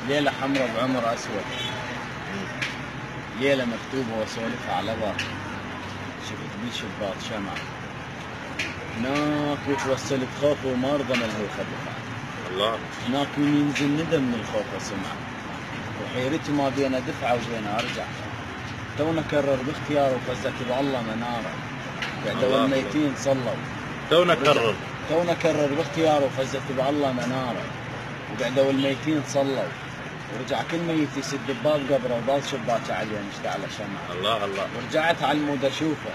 ليلة حمراء بعمر أسود، ليلة مكتوبة وسولفها على بر، شفت بالشباط شمعة هناك وتوسلت خوف ومرضى ملهوفة بخاف. الله. هناك ينزل ندى من الخوف وسمع، وحيرتي ما بين دفعة وبين أرجع. تونا كرر باختياره وفزت بالله مناره، بعد الميتين صلوا. تونا كرر باختياره وفزت بالله مناره، وبعد الميتين صلوا. ورجع كل ميت يسد بباب قبره وضال شباكه عليه مشتعله شمعة. الله الله. ورجعت على المود اشوفه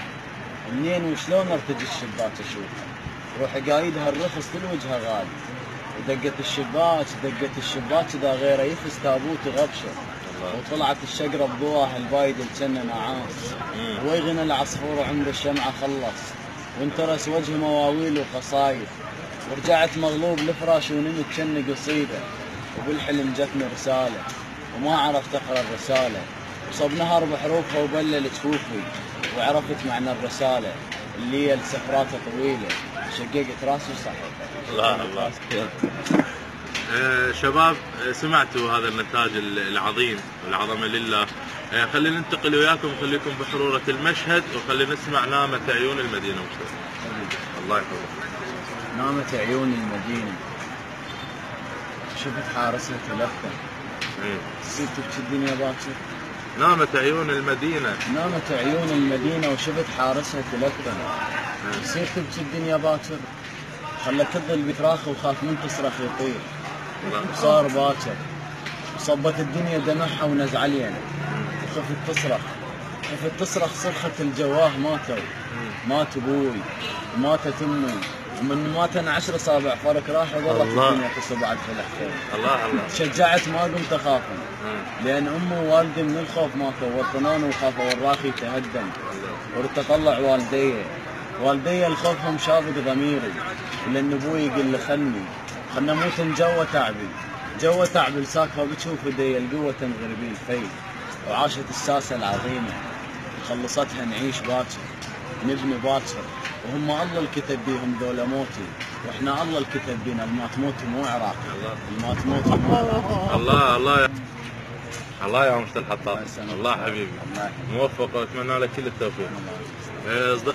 منين وشلون ارتجي الشباك اشوفه، روحي قايدها الرخص كل وجهه غالي. ودقت الشباك اذا غيره يفس تابوت غبشه. وطلعت الشقره بضوءها البايد الجنه نعاس. ويغنى العصفور عمر الشمعه خلص، وانترس وجه مواويل وقصايد. ورجعت مغلوب لفراش ونمت جن قصيده، وبالحلم جتني رساله وما عرفت اقرا الرساله. وصب نهر بحروفها وبلل جفوفي، وعرفت معنى الرساله اللي هي سفراته طويله. شققت راسي وصحيت. الله الله. شباب، سمعتوا هذا النتاج العظيم والعظمه لله. خلينا ننتقل وياكم، خليكم بحروره المشهد، وخلينا نسمع نامت عيون المدينه. الله يحفظك. نامت عيون المدينه، شفت حارسها تلفت. صرت تبكي الدنيا باكر. نامت عيون المدينه. نامت عيون المدينه وشفت حارسها تلفت. صرت تبكي الدنيا باكر، خلت الظل بتراخي وخاف من تصرخ يطير. وصار باكر وصبت الدنيا دمعها ونزعلين، وخفت تصرخ صرخة الجواه مات ابوي وماتت امي، ومن ماتن 10 أصابع فرق راح وظلت الدنيا تصب على الفلح. الله الله. تشجعت ما قمت اخاف، لان امي ووالدي من الخوف ماتوا وطنوني وخافوا والراخي تهدم. ورد اطلع والدي الخوفهم شابق ضميري، لان ابوي يقول لي خلنا موت جوا تعبي لساكفه بتشوف يدي القوه تنغربي الفيل. وعاشت الساسه العظيمه خلصتها نعيش باكر نبني باكر، وهم الله الكتب بيهم ذولا موتي، واحنا الله الكتب بينا الما تموتوا مو عراق. الما تموتوا مو عراق. الله الله الله يا مفتي الحطاب. الله حبيبي، موفق واتمنى لك كل التوفيق.